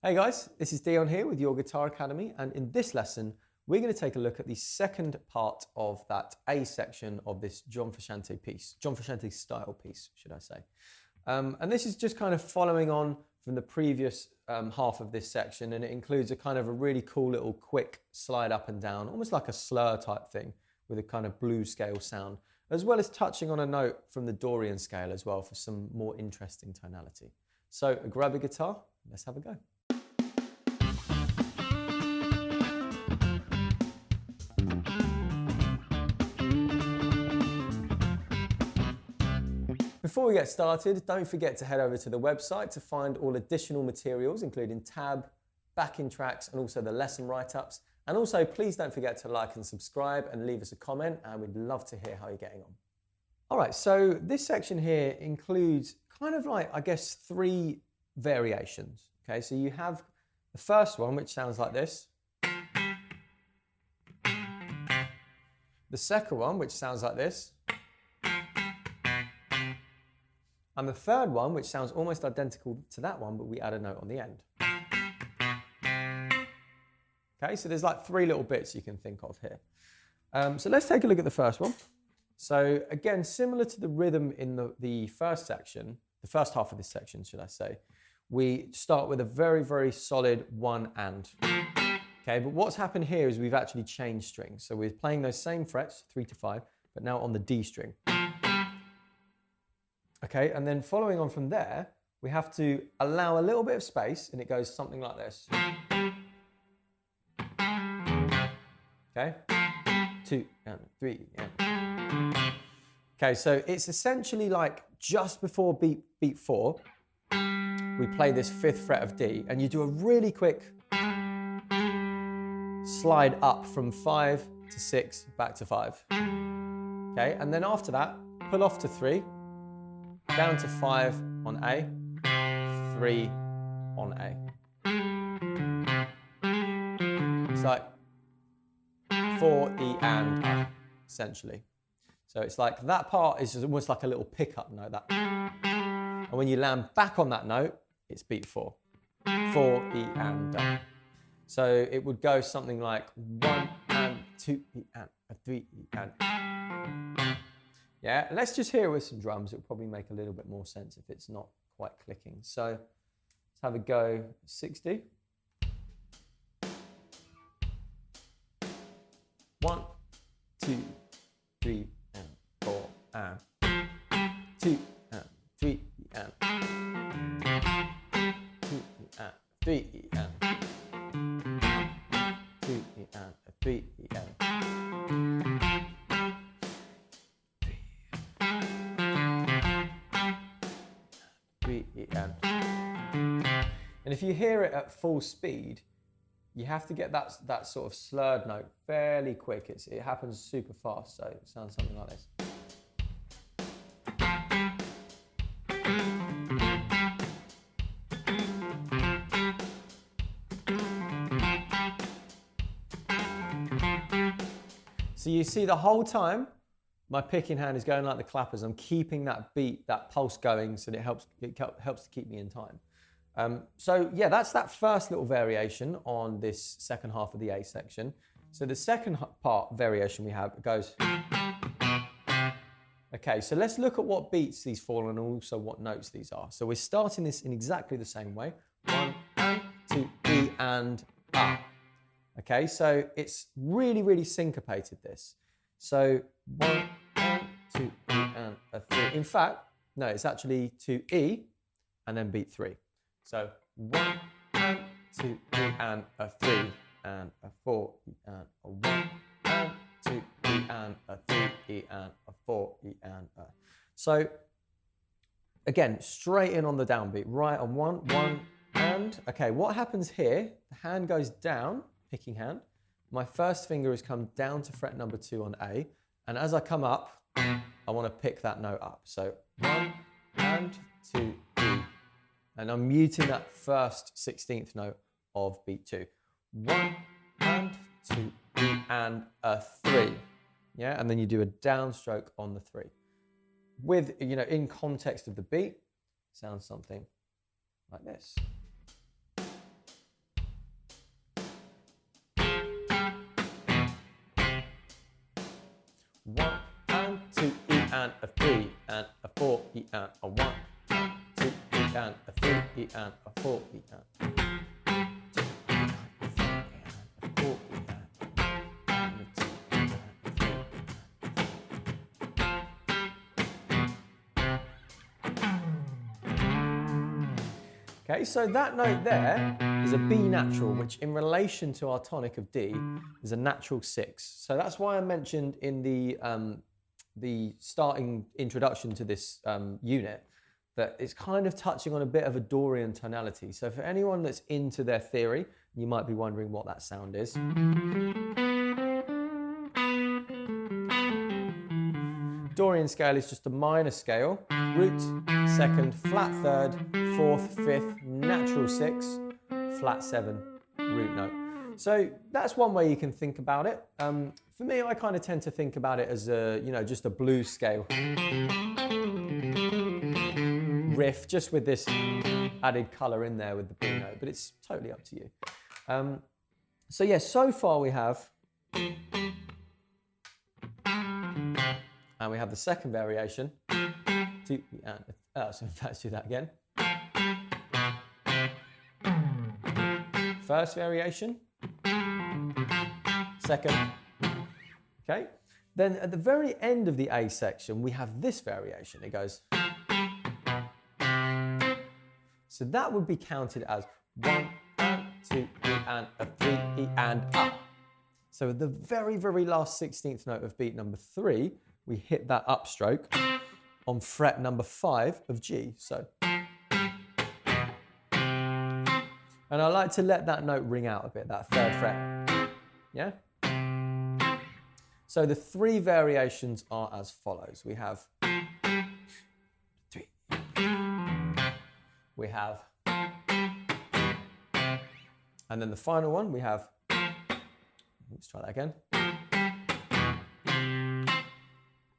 Hey guys, this is Dion here with Your Guitar Academy, and in this lesson we're going to take a look at the second part of that A section of this John Frusciante piece, John Frusciante style piece, should I say. And this is just kind of following on from the previous half of this section, and it includes a kind of a really cool little quick slide up and down, almost like a slur type thing with a kind of blues scale sound, as well as touching on a note from the Dorian scale as well for some more interesting tonality. So grab a guitar, let's have a go. Before we get started, don't forget to head over to the website to find all additional materials, including tab, backing tracks, and also the lesson write-ups. And also, please don't forget to like and subscribe and leave us a comment, and we'd love to hear how you're getting on. All right, so this section here includes kind of like, I guess, 3 variations. Okay, so you have the first one, which sounds like this. The second one, which sounds like this. And the third one, which sounds almost identical to that one, but we add a note on the end. Okay, so there's like 3 little bits you can think of here. So let's take a look at the first one. So again, similar to the rhythm in the first section, the first half of this section, should I say, we start with a very, very solid 1 and. Okay, but what's happened here is we've actually changed strings. So we're playing those same frets, 3 to 5, but now on the D string. Okay, and then following on from there, we have to allow a little bit of space, and it goes something like this. Okay, 2 and 3 and. Okay, so it's essentially like just before beat 4, we play this 5th fret of D, and you do a really quick slide up from 5 to 6, back to 5. Okay, and then after that, pull off to 3, down to 5 on A, 3 on A. It's like 4, E, and A, essentially. So it's like that part is just almost like a little pickup note. That. And when you land back on that note, it's beat 4. 4, E, and A. So it would go something like 1 and 2, E, and 3, E, and. Yeah, let's just hear it with some drums. It'll probably make a little bit more sense if it's not quite clicking. So let's have a go. 60. 1, 2, 3, and 4, and 2, and 3, and 2, and 3, and 2, and 3, and. And if you hear it at full speed, you have to get that sort of slurred note fairly quick. It happens super fast, so it sounds something like this. So you see the whole time, my picking hand is going like the clappers. I'm keeping that beat, that pulse going, so that it helps to keep me in time. So yeah, that's that first little variation on this second half of the A section. So the second part variation we have goes. Okay, so let's look at what beats these fall on and also what notes these are. So we're starting this in exactly the same way. 1 and 2, E and A. Okay, so it's really, really syncopated this. So 1 and 2, E and a 3. In fact, no, it's actually 2 E and then beat 3. So 1 and 2, E and a 3 and a 4, E and a 1 and 2, E and a 3, E and a 4, E and a. So again, straight in on the downbeat, right on 1, 1 and. Okay, what happens here? The hand goes down, picking hand. My first finger has come down to fret number 2 on A, and as I come up, I want to pick that note up. So 1 and 2, E. And I'm muting that first 16th note of beat 2. 1 and 2, E and a 3. Yeah, and then you do a downstroke on the 3. With, in context of the beat, sounds something like this. and a 3 and a 4 E and a 1 and 2 E and a 3 E and a 4 E and 2 E and a 3 E and a 4 E and a 2 E and a 3 Okay, so that note there is a B natural, which in relation to our tonic of D is a natural 6. So that's why I mentioned in the starting introduction to this unit that it's kind of touching on a bit of a Dorian tonality. So for anyone that's into their theory, you might be wondering what that sound is. Dorian scale is just a minor scale, root, second, flat third, fourth, fifth, natural 6, flat 7, root note. So that's one way you can think about it. For me, I kind of tend to think about it as a, just a blues scale riff, just with this added color in there with the B note, but it's totally up to you. So yeah, so far we have, and we have the second variation. So let's do that again. First variation, second, okay. Then at the very end of the A section, we have this variation. It goes. So that would be counted as 1 and 2 E and a 3 E and up. So at the very, very last 16th note of beat number 3, we hit that upstroke on fret number 5 of G. So, and I like to let that note ring out a bit, that 3rd fret. Yeah? So the 3 variations are as follows. We have 3. We have, and then the final one, we have, let's try that again.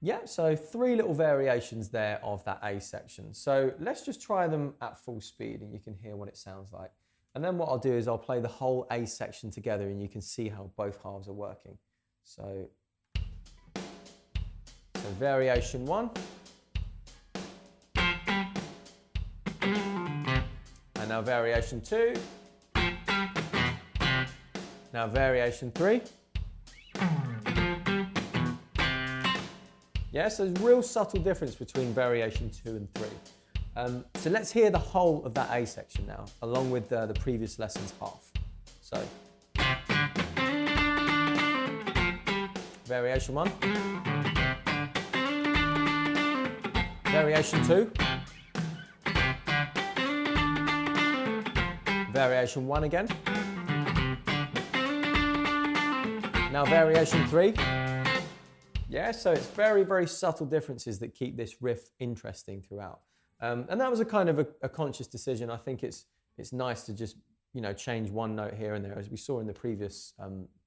Yeah, so 3 little variations there of that A section. So let's just try them at full speed and you can hear what it sounds like. And then what I'll do is I'll play the whole A section together and you can see how both halves are working. So variation 1. And now variation 2. Now variation 3. Yeah, so there's a real subtle difference between variation 2 and 3. So let's hear the whole of that A section now, along with the previous lesson's half. So, variation 1. Variation 2. Variation 1 again. Now variation 3. Yeah, so it's very, very subtle differences that keep this riff interesting throughout. And that was a kind of a conscious decision. I think it's nice to just, change one note here and there, as we saw in the previous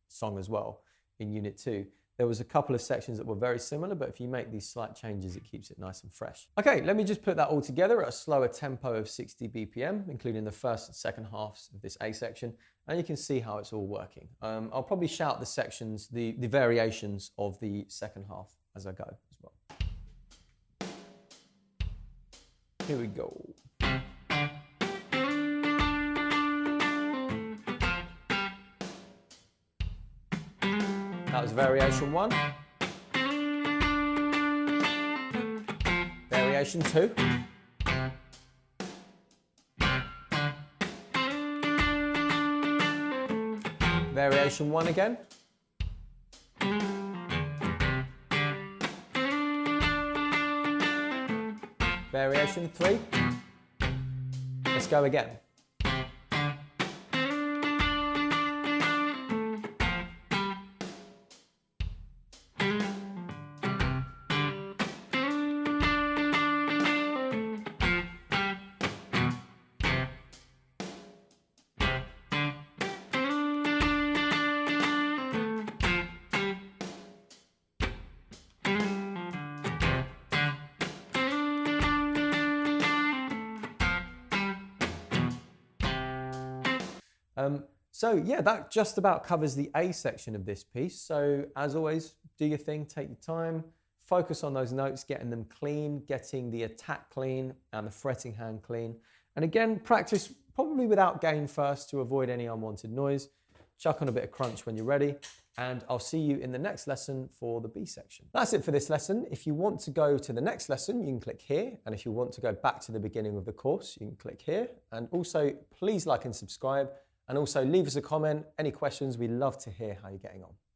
song as well, in Unit 2. There was a couple of sections that were very similar, but if you make these slight changes, it keeps it nice and fresh. Okay, let me just put that all together at a slower tempo of 60 BPM, including the first and second halves of this A section, and you can see how it's all working. I'll probably shout the sections, the variations of the second half as I go as well. Here we go. That was variation 1. Variation 2. Variation 1 again. Variation 3. Let's go again. So yeah, that just about covers the A section of this piece. So as always, do your thing, take your time, focus on those notes, getting them clean, getting the attack clean and the fretting hand clean. And again, practice probably without gain first to avoid any unwanted noise. Chuck on a bit of crunch when you're ready, and I'll see you in the next lesson for the B section. That's it for this lesson. If you want to go to the next lesson, you can click here. And if you want to go back to the beginning of the course, you can click here. And also, please like and subscribe. And also leave us a comment. Any questions, we'd love to hear how you're getting on.